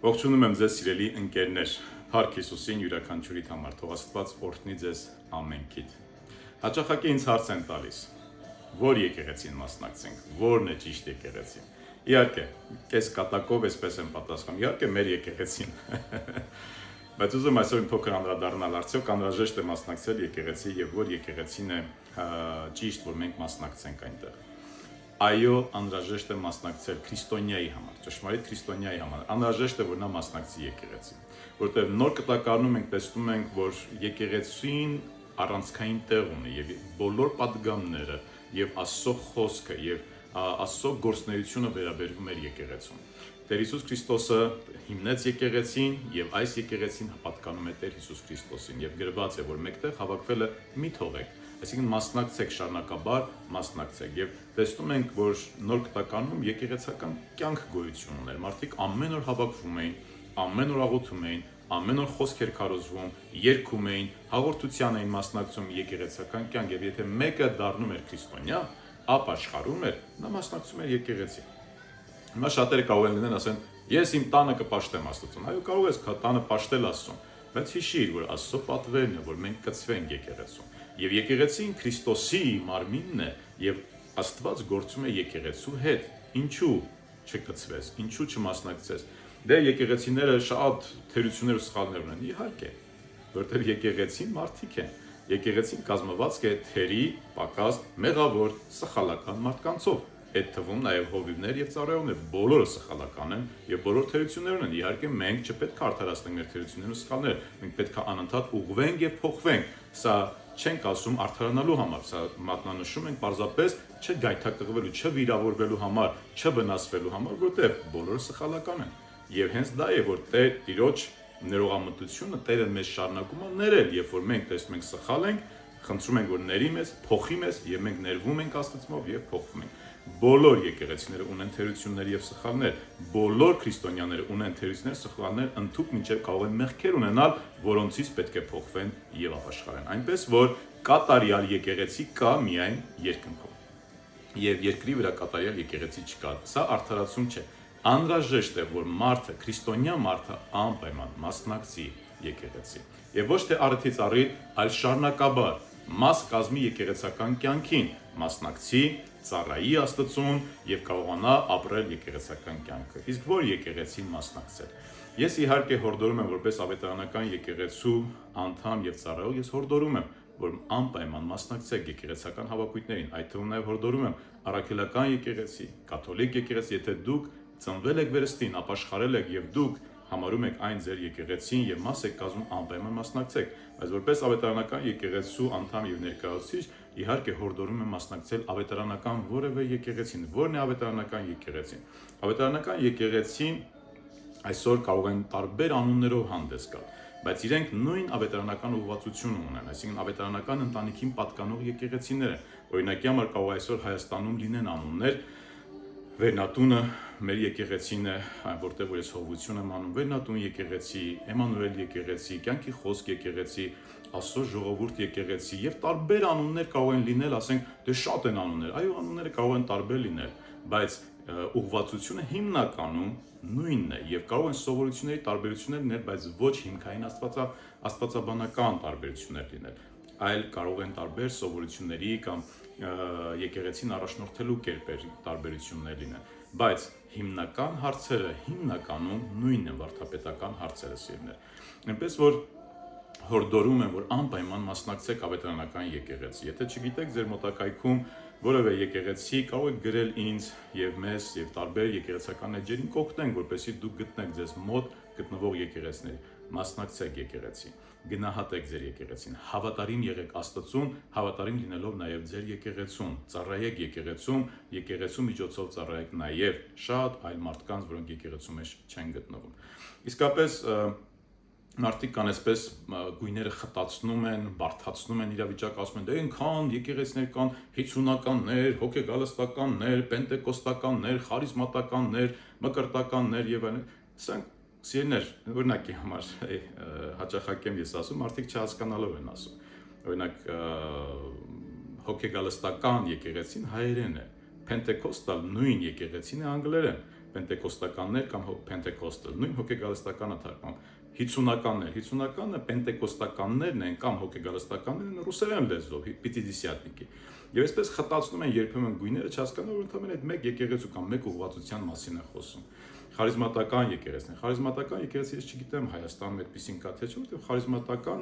Ողջունում եմ ձեզ սիրելի ընկերներ, Փառք Հիսուսին յուրաքանչյուրիդ համար, թող Աստված օրհնի ձեզ ամենքիդ։ Հաճախակի ինձ հարց են տալիս, որ եկեղեցին մասնակցենք, որն է ճիշտ եկեղեցին։ Իհարկե, կես կատակով էսպես եմ պատասխանում, իհարկե մեր եկեղեցին։ Բայց ուզում այսօր փոքր անդրադառնալ, արդյոք անհրաժեշտ է մասնակցել եկեղեցի եւ որ եկեղեցին է ճիշտ, որ մենք մասնակցենք այնտեղ։ Այո, անհրաժեշտ է մասնակցել քրիստոնյայի համար, ճշմարիտ քրիստոնյայի համար, անհրաժեշտ է, որ նա մասնակցի եկեղեցին, որտեղ նոր կտակարանում ենք տեսնում ենք, որ եկեղեցին առանցքային տեղ ունի եւ բոլոր պատգամները եւ Աստծո խոսքը եւ Աստծո գործունեությունը վերաբերվում էր եկեղեցուն։ Տեր Հիսուս Քրիստոսը հիմնեց եկեղեցին եւ այս եկեղեցին պատկանում է Տեր Հիսուս Քրիստոսին եւ գրված է, որ մեկտեղ հավաքվելը մի թողեք, այսինքն մասնակցեք շարունակաբար, մասնակցեք եւ տեսնում ենք, որ նոր կտականում եկեղեցական կյանք գոյություն ուներ։ Մարդիկ ամեն օր հավաքվում էին, ամեն օր աղոթում էին, ամեն օր խոսքեր քարոզվում, երգում էին, հաղորդության էին մասնակցում եկեղեցական կյանք եւ եթե մեկը դառնում էր քրիստոնյա, ապաշխարում էր, նա մասնակցում էր եկեղեցի։ Հիմա շատերը կարող են լինեն ասեն, ես իմ տանը կպաշտեմ Աստծուն։ Այո, կարող ես քո տանը պաշտել Աստծուն, բայց հիշիր, որ Աստծո պատվերն է, որ մենք կծվենք եկեղեցում։ Եվ եկեղեցին Քրիստոսի մարմինն է, եւ Աստված գործում է եկեղեցու հետ։ Ինչու չկծվես, ինչու չմասնակցես։ Դե եկեղեցիները շատ թերություններ ու սխալներ ունեն, իհարկե, որտեղ եկեղեցին մարդիկ են։ Եկեղեցին կազմված է թերի, պակաս, մեղավոր, սխալական մարդկանցով։ Այդ թվում նաև հովիվներ եւ ծառայողներ, բոլորը սխալական են եւ բոլոր թերություններ ունեն։ Իհարկե մենք չպետք է արդարացնենք մեր թերությունները ու սխալները, մենք պետք է անընդհատ ուղղվենք եւ փոխվենք։ Սա չենք ասում արդարանալու համար, սա մատնանշում ենք պարզապես չգայթակղվելու, չվիրավորվելու համար, չվնասվելու համար, որտեղ բոլորը սխալական են։ Եվ հենց դա է, որ Տիրոջ ներողամտությունը Տերը մեզ շարունակում է ներել, երբ որ մենք տեսնում ենք սխալ ենք, խնդրում ենք, որ ների մեզ, փոխի մեզ եւ մենք ներվում ենք Աստծով եւ փոխվում ենք։ Բոլոր եկեղեցիները ունեն թերություններ եւ սխալներ, բոլոր քրիստոնյաները ունեն թերություններ, սխալներ, ընդհանուր մինչեւ կարող են մեղքեր ունենալ, որոնցից պետք է փոխվեն եւ ապաշխարեն։ Այնպես որ կատարյալ եկեղեցի կա միայն երկնքում։ Եվ երկրի վրա կատարյալ եկեղեցի չկա։ Սա արդարացում չէ։ Անհրաժեշտ է, որ մարդը, քրիստոնյա մարդը անպայման մասնակցի եկեղեցի։ Եվ ոչ թե առիթից առիթ, այլ շարունակաբար մաս կազմի եկեղեցական կյանքին, մասնակցի, ծառայի Աստծուն եւ կարողանա ապրել եկեղեցական կյանքը։ Իսկ որ եկեղեցին մասնակցել։ Ես իհարկե հորդորում եմ որպես ավետարանական եկեղեցու անդամ եւ ծառայող, ես հորդորում եմ, որ անպայման մասնակցեք եկեղեցական հավաքույթներին, այդ թվում նաեւ հորդորում եմ առաքելական եկեղեցի, կաթոլիկ եկեղեցի, եթե դուք ծնվել եք վերստին, ապաշխարել եք եւ դուք համարում եք այն ձեր եկեղեցին եւ մաս եք կազմում, անպայման մասնակցեք, բայց որպես ավետարանական եկեղեցու անդամ եւ ներկայացուցիչ իհարկե հորդորում եմ մասնակցել ավետարանական որևէ եկեղեցին, որն է ավետարանական եկեղեցին։ Ավետարանական եկեղեցին այսօր կարող են տարբեր անուններով հանդես գալ, բայց իրենք նույն ավետարանական ուղղվածությունը ունեն, այսինքն ավետարանական ընտանիքին պատկանող եկեղեցիներ են։ Օրինակի համար կարող այսօր Հայաստանում լինեն անուններ Վերնատունը մեր եկեղեցին է, որտեղ որ ես հովություն եմ անում, Վերնատուն եկեղեցի, Էմանուել եկեղեցի, Կյանքի խոսք եկեղեցի, Աստծո ժողովուրդ եկեղեցի եւ տարբեր անուններ կարող են լինել, ասենք, դե շատ են անուններ, այո, անունները կարող են տարբեր լինել, բայց ուղղվածությունը հիմնականում նույնն է եւ կարող են սովորությունների տարբերություններ լինել, բայց ոչ հիմքային աստվածաբանական տարբերություններ լինել, այլ կարող են տարբեր սովորությունների կամ եկեղեցին առաջնորդելու կերպերի տարբերություններ լինեն, բայց հիմնական հարցերը հիմնականում նույնն են վարդապետական հարցերը սիրներ։ Այնպես որ հորդորում եմ, որ անպայման մասնակցեք ավետարանական եկեղեցի։ Եթե չգիտեք ձեր մոտակայքում որևէ եկեղեցի, կարող եք գրել ինձ եւ մեզ եւ տարբեր եկեղեցական էջերին կօգնենք, որպեսզի դուք գտնեք ձեզ մոտ գտնվող եկեղեցիների, մասնակցեք եկեղեցի, գնահատեք ձեր եկեղեցին, հավատարիմ եղեք Աստծուն, հավատարիմ լինելով նաեւ ձեր եկեղեցուն, ծառայեք եկեղեցում, եկեղեցու միջոցով ծառայեք նաեւ շատ այլ մարդկանց, որոնք եկեղեցու մեջ չեն գտնվում։ Իսկապես մարդիկ կան այսպես գույները խտացնում են, բարդացնում են իրավիճակը, ասում են, դե այնքան եկեղեցիներ կան, հիցունականներ, հոգեգալստականներ, պենտեկոստականներ, խարիզմատականներ, մկրտականներ եւ այլն։ Սրանք սիրներ, օրինակի համար հաճախակեմ ես ասում, մարդիկ չհասկանալով են ասում։ Օրինակ հոգեգալստական եկեղեցին հայերեն է, Pentecostal նույն եկեղեցին է անգլերեն, պենտեկոստականներ կամ պենտեկոստալ, նույն հոգեգալստականը թարգման, 50-ականը պենտեկոստականներն են կամ հոգեգալստականներն են ռուսերեն լեզվով, պիտիդիսյատնիկի։ Եվ այսպես խտացնում են երբեմն գույները, չհասկանում որ ընդհանրապես այդ մեկ եկեղեցու կամ մեկ ուղղվածության մասին է խոսում։ Խարիզմատական եկեղեցին։ Խարիզմատական եկեղեցի ես չգիտեմ Հայաստանում այդպեսին կա թե չէ, որովհետև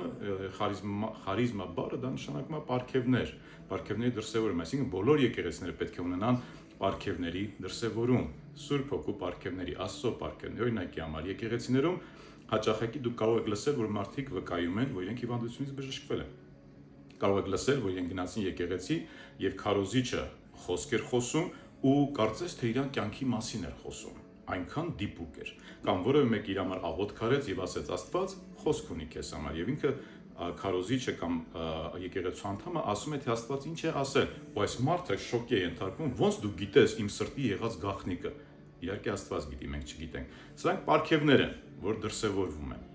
խարիզմա բառը դա նշանակում է պարգևներ, պարգևների դրսևորում, այսինքն բոլոր եկեղեցիները պետք է ունենան պարգևների դրսևորում, Սուրբ Հոգու պարգևների, Աստծո պարգևների, օրինակի համար եկեղեցիներում հաճախակի դուք կարող եք լսել, որ մարդիկ վկայում են, որ իրենք հիվանդությունից բժշկվել են։ Կարող եք լսել, որ իրենք գնացին եկեղեցի եւ քարոզիչը խոսք էր խոսում ու կարծես թե իրան կյանքի մասին էր խոսում, այնքան դիպուկ էր, կամ որևէ մեկ իր համար աղոթք արեց եւ ասեց Աստված խոսք ունի քեզ համար եւ ինքը քարոզիչը կամ եկեղեցու անդամը ասում է թե Աստված ինչ է ասել, ու այս մարդը շոկի է ենթարկվում, ոնց դու գիտես իմ սրտի եղած գաղտնիքը։ Իհարկե Աստված գիտի, մենք չգիտենք։ Սրանք պարգևներ են, որ դրսևորվում են,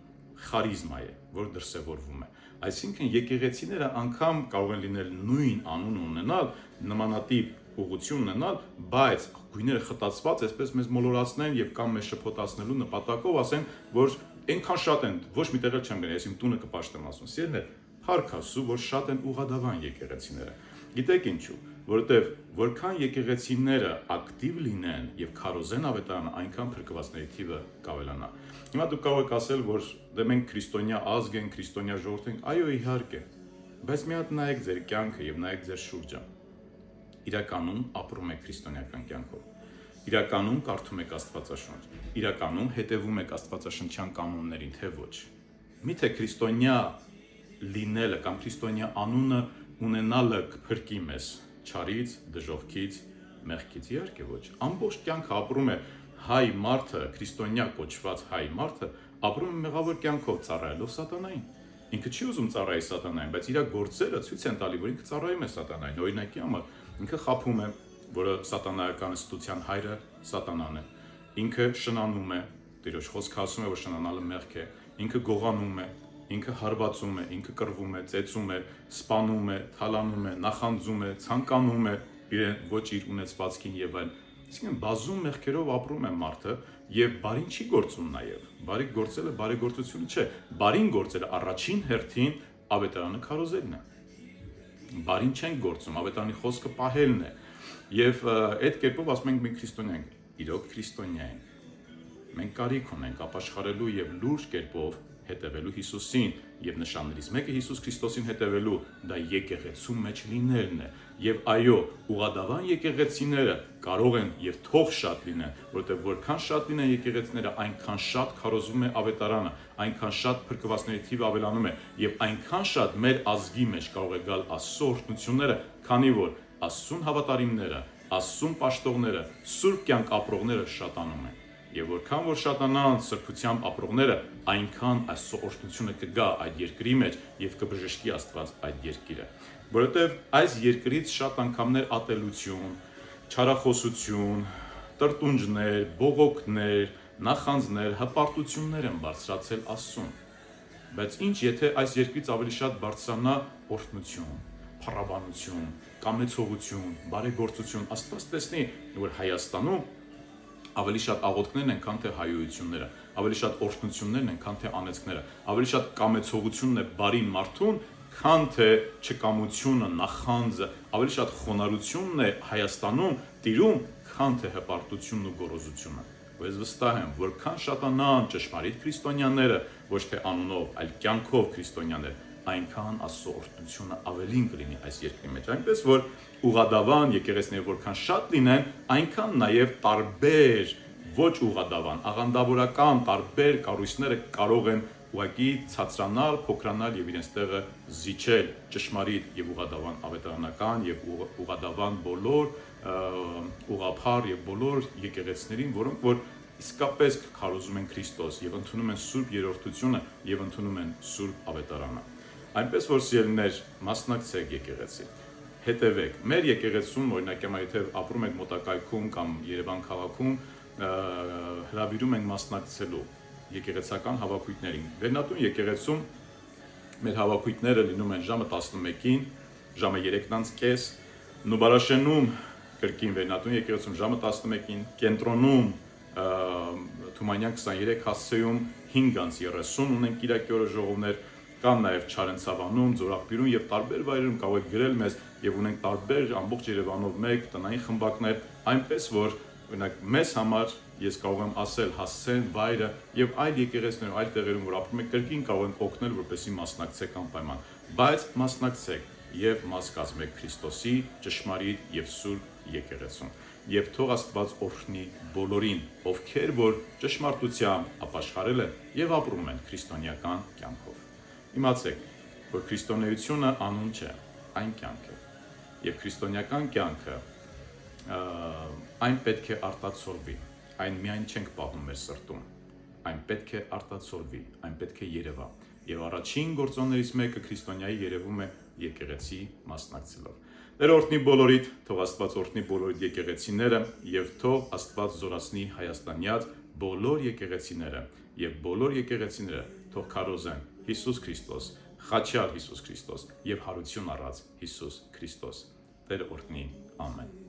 խարիզմա է, որ դրսևորվում է։ Այսինքն եկեղեցիները անգամ կարող են լինել նույն անուն ունենալ, նմանատիպ ուղղություն ունենալ, բայց գույները խտացված այսպես մեզ մոլորացնեն եւ կամ մեզ շփոթացնելու նպատակով ասեն, որ այնքան շատ են, ոչ մի տեղ չեմ գնա, ես իմ տունը կպաշտեմ ասում, սիրելիներ, փառք Աստծո, որ շատ են ուղղադավան եկեղեցիները։ Գիտեք ինչու, որովհետեւ որքան եկեղեցիները ակտիվ լինեն եւ քարոզեն ավետարանը, այնքան փրկվածների թիվը կավելանա։ Հիմա դուք կարող եք ասել, որ դե մենք քրիստոնյա ազգ ենք, քրիստոնյա ժողովուրդ ենք, այո, իհարկե, բայց մի հատ նայեք ձեր կյանքը եւ նայեք ձեր շուրջը։ Իրականում ապրում եք քրիստոնեական կյանքով։ Իրականում կարդում եք Աստվածաշունչ։ Իրականում հետևում եք Աստվածաշնչյան կանոններին, թե ոչ։ Միթե քրիստոնյա լինելը կամ քրիստոնյա անունը ունենալը կփրկի մեզ չարից, դժոխքից, մեղքից, իհարկե ոչ։ Ամբողջ կյանքը ապրում է հայ մարդը, քրիստոնյա կոչված հայ մարդը, ապրում է մեղավոր կյանքով ծառայելով սատանային։ Ինքը չի ուզում ծառայի սատանային, բայց իր գործերը ցույց են տալի, որ ինքը ծառայում է սատանային։ Օրինակի համար, ինքը խաբում է, որը սատանայական ստության հայրը սատանան է։ Ինքը շնանում է, Տիրոջ խոսքը ասում է, որ շնանալը մեղք է։ Ինքը գողանում է, ինքը հարվածում է, ինքը կռվում է, ծեծում է, սպանում է, թալանում է, նախանձում է, ցանկանում է իրեն ոչ իր ունեցվածքին եւ այլն։ Այսինքն բազում մեղքերով ապրում է մարդը եւ բարին չի գործում նաեւ։ Բարի գործելը բարեգործությունը չէ։ Բարին գործելը առաջին հերթին ավետարանը քարոզելն է։ Բարին չեն գործում, ավետարանի խոսքը պահելն է։ Եվ այդ կերպով ասում ենք մենք քրիստոնյա ենք։ Իրոք քրիստոնյա ենք։ Մենք կարիք ունենք ապաշխարելու եւ լուրջ կերպով հետևելու Հիսուսին եւ նշաններից մեկը Հիսուս Քրիստոսին հետևելու դա եկեղեցու մեջ լինելն է եւ այո ուղղադավան եկեղեցիները կարող են եւ թող շատ լինեն որովհետեւ որքան շատ լինեն եկեղեցիները այնքան շատ քարոզվում է ավետարանը այնքան շատ փրկվածների թիվը ավելանում է եւ այնքան շատ մեր ազգի մեջ կարող է գալ Աստծո օրհնությունները քանի որ Աստծուն հավատարիմները Աստծուն պաշտողները սուրբ կյանք ապրողները շատանում են Եվ որքան որ շատանան սրբությամբ ապրողները, այնքան Աստծո օրհնությունը կգա այդ երկրի մեջ եւ կբժշկի Աստված այդ երկիրը։ Որովհետեւ այս երկրից շատ անգամներ ատելություն, չարախոսություն, տրտունջներ, բողոքներ, նախանձներ, հպարտություններ են բարձրացել Աստծուն։ Բայց ինչ եթե այս երկրից ավելի շատ բարձրանա օրհնություն, փառաբանություն, կամեցողություն, բարեգործություն, Աստված տեսնի, որ Հայաստանում ավելի շատ աղոթքներն են, քան թե հայոյությունները, ավելի շատ օրհնություններն են, քան թե անեծքները, ավելի շատ կամեցողությունն է բարին մարդուն, քան թե չկամությունը, նախանձը, ավելի շատ խոնարհությունն է Հայաստանում տիրում, քան թե հպարտությունն ու գոռոզությունը։ Ու ես վստահ եմ, որքան շատանան ճշմարիտ քրիստոնյաները, ոչ թե անունով, այլ կյանքով քրիստոնյաներ, այնքան Աստծո օրհնությունը ավելին կլինի այս երկրի մեջ, այնպես որ ուղղադավան եկեղեցիները որքան շատ լինեն, այնքան նաև տարբեր ոչ ուղղադավան, աղանդավորական տարբեր կառույցները կարող են ուղղակի ցածրանալ, փոքրանալ եւ իրենց տեղը զիջել ճշմարիտ եւ ուղղադավան ավետարանական եւ ուղղադավան բոլոր ուղղափառ եւ բոլոր եկեղեցիներին, որոնք որ իսկապես քարոզում են Քրիստոս եւ ընդունում են սուրբ երրորդությունը եւ ընդունում են սուրբ ավետարանը։ Այնպես որ սիրելիներ, մասնակցեք եկեղեցի, հետևեք։ Մեր եկեղեցում, օրինակ, եթե ապրում եք մոտակայքում կամ Երևան քաղաքում, հրավիրում ենք մասնակցելու եկեղեցական հավաքույթներին։ Վերնատուն եկեղեցում մեր հավաքույթները լինում են ժամը 11-ին, ժամը 3:30, Նուբարաշենում կրկին Վերնատուն եկեղեցում ժամը 11-ին, Կենտրոնում Թումանյան 23 հասցեում 5:30 ունենք Կիրակի օրը ժողովներ, կան նաև Չարենցավանում, Ձորախբիրում եւ տարբեր վայրերում կարող եք գրել մեզ եւ ունենք տարբեր ամբողջ Երևանով մեկ տնային խմբակներ, այնպես որ օրինակ մեզ համար ես կարող եմ ասել հասցեն վայրը եւ այլ եկեղեցիներում, այլ տեղերում որ ապրում եք կրկին կարող են օգնել որպեսզի մասնակցեք անպայման, բայց մասնակցեք եւ մաս կազմեք Քրիստոսի ճշմարիտ եւ սուրբ եկեղեցուն եւ թող Աստված օրհնի բոլորին, ովքեր որ ճշմարտությամբ ապաշխարել են եւ ապրում են քրիստոնեական կյանքով։ Իմացեք, որ քրիստոնեությունը անուն չէ, այն կյանք է եւ քրիստոնեական կյանքը այն պետք է արտացոլվի, այն միայն չենք պահում մեր սրտում, այն պետք է արտացոլվի, այն պետք է երևա եւ առաջին գործոններից մեկը քրիստոնյայի երևում է եկեղեցի մասնակցելով։ Տեր օրհնի բոլորիդ, թող Աստված օրհնի բոլորիդ եկեղեցիները եւ թող Աստված զորացնի Հայաստանյաց բոլոր եկեղեցիները եւ բոլոր եկեղեցիները թող քարոզեն Հիսուս Քրիստոս, խաչյալ Հիսուս Քրիստոս եւ հարություն առած Հիսուս Քրիստոս։ Տեր օրհնի, ամեն։